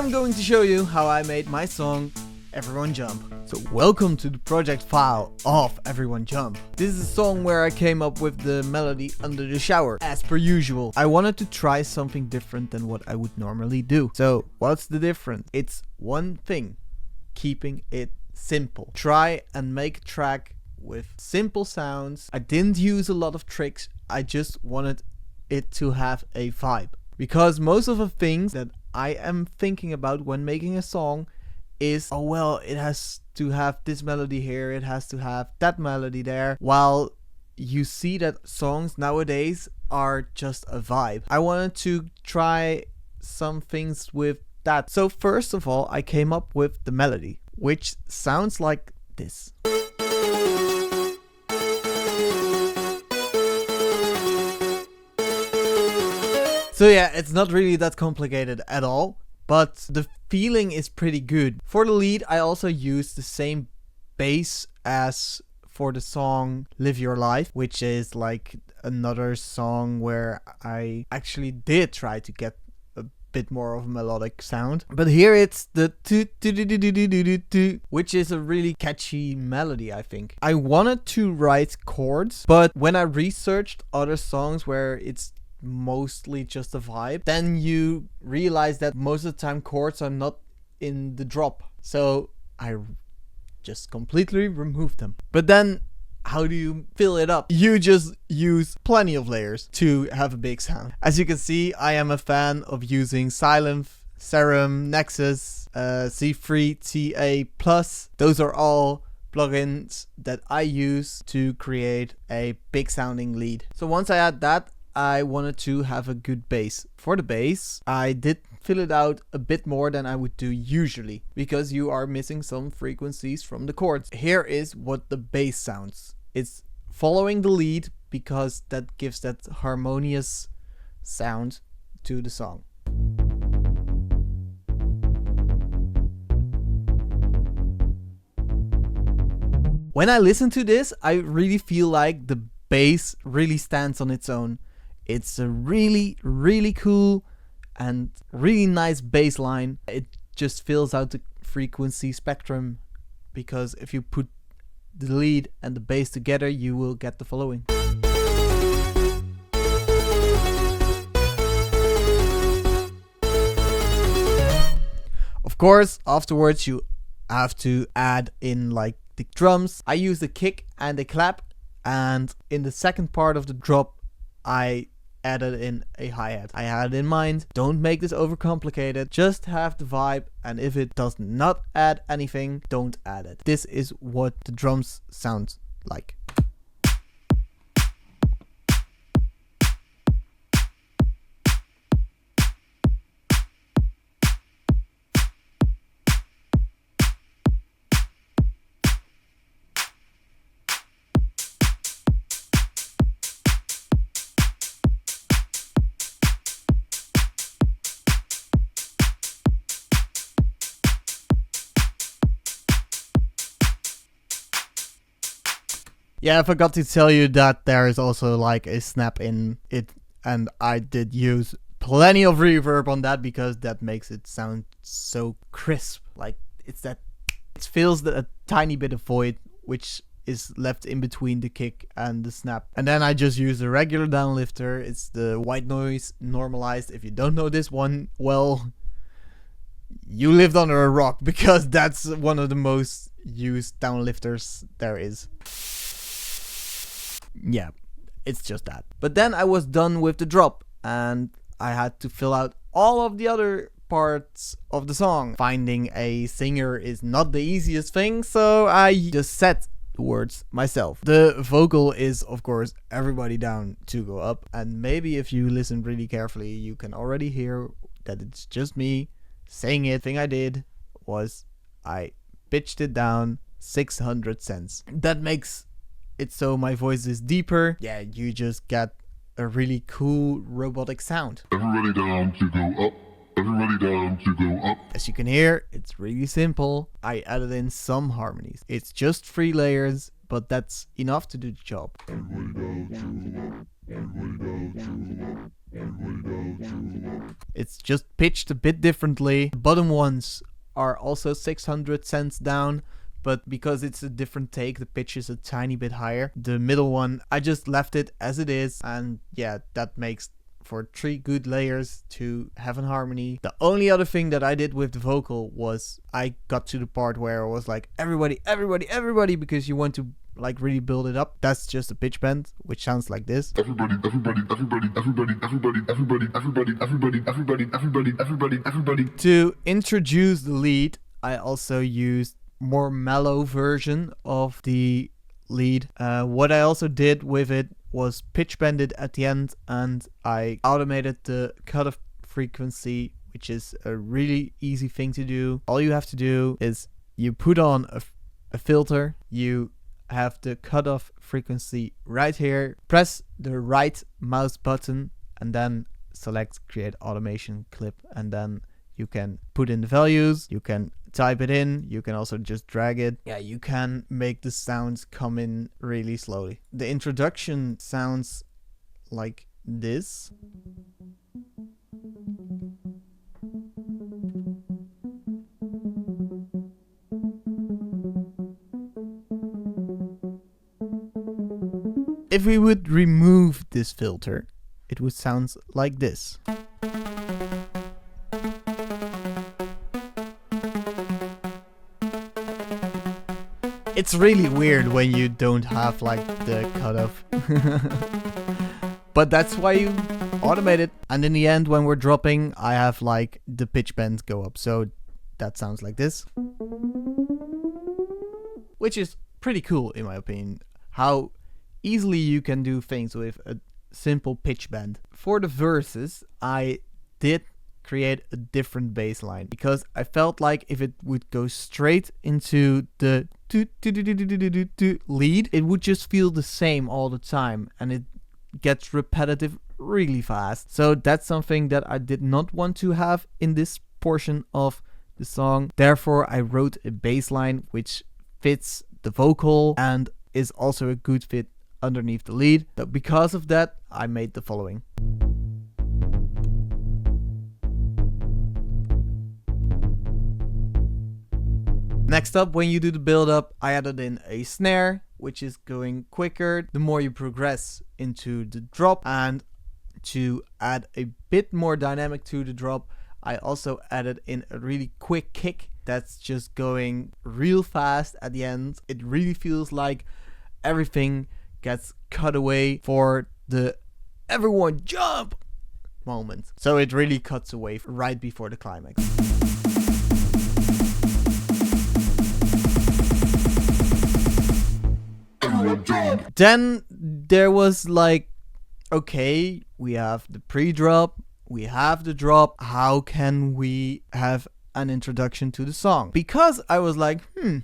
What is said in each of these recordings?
I'm going to show you how I made my song Everyone Jump. So welcome to the project file of Everyone Jump. This is a song where I came up with the melody under the shower. As per usual, I wanted to try something different than what I would normally do. So what's the difference? It's one thing, keeping it simple. Try and make a track with simple sounds. I didn't use a lot of tricks. I just wanted it to have a vibe. Because most of the things that I am thinking about when making a song is, oh well, it has to have this melody here, it has to have that melody there, while you see that songs nowadays are just a vibe. I wanted to try some things with that. So first of all, I came up with the melody, which sounds like this. So yeah, it's not really that complicated at all, but the feeling is pretty good. For the lead, I also used the same bass as for the song Live Your Life, which is like another song where I actually did try to get a bit more of a melodic sound. But here it's the which is a really catchy melody, I think. I wanted to write chords, but when I researched other songs where it's mostly just a vibe, then you realize that most of the time chords are not in the drop, so I just completely removed them. But then how do you fill it up? You just use plenty of layers to have a big sound. As you can see, I am a fan of using Sylenth, Serum, Nexus, C3, TA+. Those are all plugins that I use to create a big sounding lead. So once I add that, I wanted to have a good bass. For the bass, I did fill it out a bit more than I would do usually, because you are missing some frequencies from the chords. Here is what the bass sounds. It's following the lead because that gives that harmonious sound to the song. When I listen to this, I really feel like the bass really stands on its own. It's a really, really cool and really nice bass line. It just fills out the frequency spectrum, because if you put the lead and the bass together, you will get the following. Of course, afterwards you have to add in like the drums. I use the kick and the clap, and in the second part of the drop I added in a hi-hat. I had it in mind, don't make this overcomplicated, just have the vibe, and if it does not add anything, don't add it. This is what the drums sound like. Yeah, I forgot to tell you that there is also like a snap in it, and I did use plenty of reverb on that because that makes it sound so crisp. Like it fills a tiny bit of void which is left in between the kick and the snap. And then I just use the regular downlifter. It's the white noise normalized. If you don't know this one, well, you lived under a rock, because that's one of the most used downlifters there is. Yeah, it's just that. But then I was done with the drop, and I had to fill out all of the other parts of the song. Finding a singer is not the easiest thing, so I just said the words myself. The vocal is, of course, everybody down to go up, and maybe if you listen really carefully, you can already hear that it's just me saying it. The thing I did was I pitched it down 600 cents. That makes it so my voice is deeper. Yeah, you just get a really cool robotic sound. Everybody down to go up. Everybody down to go up. As you can hear, it's really simple. I added in some harmonies. It's just 3 layers, but that's enough to do the job. Everybody down to go up. Everybody down to go up. It's just pitched a bit differently. The bottom ones are also 600 cents down, but because it's a different take, the pitch is a tiny bit higher. The middle one, I just left it as it is, and yeah, that makes for 3 good layers to have an harmony. The only other thing that I did with the vocal was I got to the part where I was like, everybody, everybody, everybody, because you want to like really build it up. That's just a pitch bend, which sounds like this. Everybody, everybody, everybody, everybody, everybody, everybody, everybody, everybody, everybody, everybody, everybody, everybody. To introduce the lead, I also used more mellow version of the lead. What I also did with it was pitch bend it at the end, and I automated the cutoff frequency, which is a really easy thing to do. All you have to do is you put on a filter, you have the cutoff frequency right here, press the right mouse button, and then select create automation clip, and then you can put in the values, you can type it in, you can also just drag it. Yeah, you can make the sounds come in really slowly. The introduction sounds like this. If we would remove this filter, it would sound like this. It's really weird when you don't have like the cutoff. But that's why you automate it. And in the end, when we're dropping, I have like the pitch bend go up. So that sounds like this. Which is pretty cool in my opinion. How easily you can do things with a simple pitch bend. For the verses, I did create a different bass line because I felt like if it would go straight into the lead, it would just feel the same all the time and it gets repetitive really fast. So that's something that I did not want to have in this portion of the song. Therefore, I wrote a bass line which fits the vocal and is also a good fit underneath the lead. So because of that, I made the following. Next up, when you do the build up, I added in a snare, which is going quicker the more you progress into the drop. And to add a bit more dynamic to the drop, I also added in a really quick kick that's just going real fast at the end. It really feels like everything gets cut away for the everyone jump moment. So it really cuts away right before the climax. Then there was like, okay, we have the pre-drop, we have the drop, how can we have an introduction to the song? Because I was like,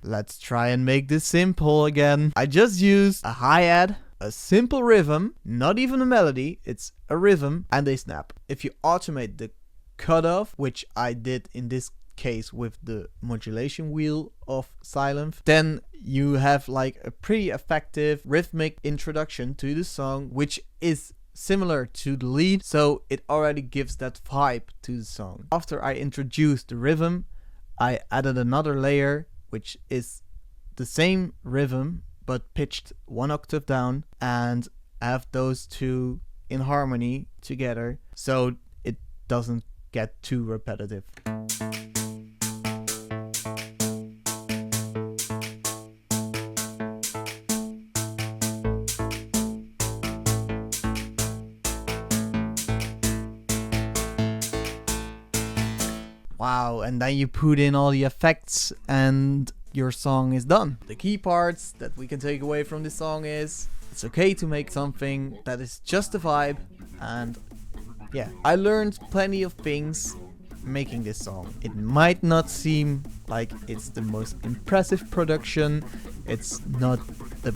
let's try and make this simple again. I just used a hi-hat, a simple rhythm, not even a melody, it's a rhythm, and a snap. If you automate the cutoff, which I did in this case with the modulation wheel of Sylenth, then you have like a pretty effective rhythmic introduction to the song, which is similar to the lead, so it already gives that vibe to the song. After I introduced the rhythm, I added another layer, which is the same rhythm but pitched 1 octave down, and have those two in harmony together so it doesn't get too repetitive. Wow, and then you put in all the effects and your song is done. The key parts that we can take away from this song is it's okay to make something that is just a vibe, and yeah, I learned plenty of things making this song. It might not seem like it's the most impressive production, it's not the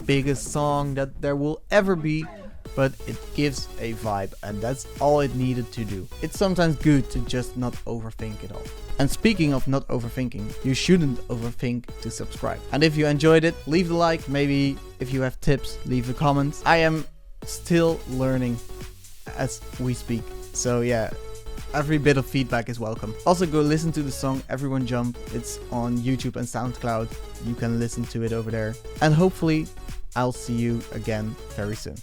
biggest song that there will ever be, but it gives a vibe, and that's all it needed to do. It's sometimes good to just not overthink it all. And speaking of not overthinking, you shouldn't overthink to subscribe. And if you enjoyed it, leave a like. Maybe if you have tips, leave a comment. I am still learning as we speak. So yeah, every bit of feedback is welcome. Also, go listen to the song Everyone Jump. It's on YouTube and SoundCloud. You can listen to it over there. And hopefully I'll see you again very soon.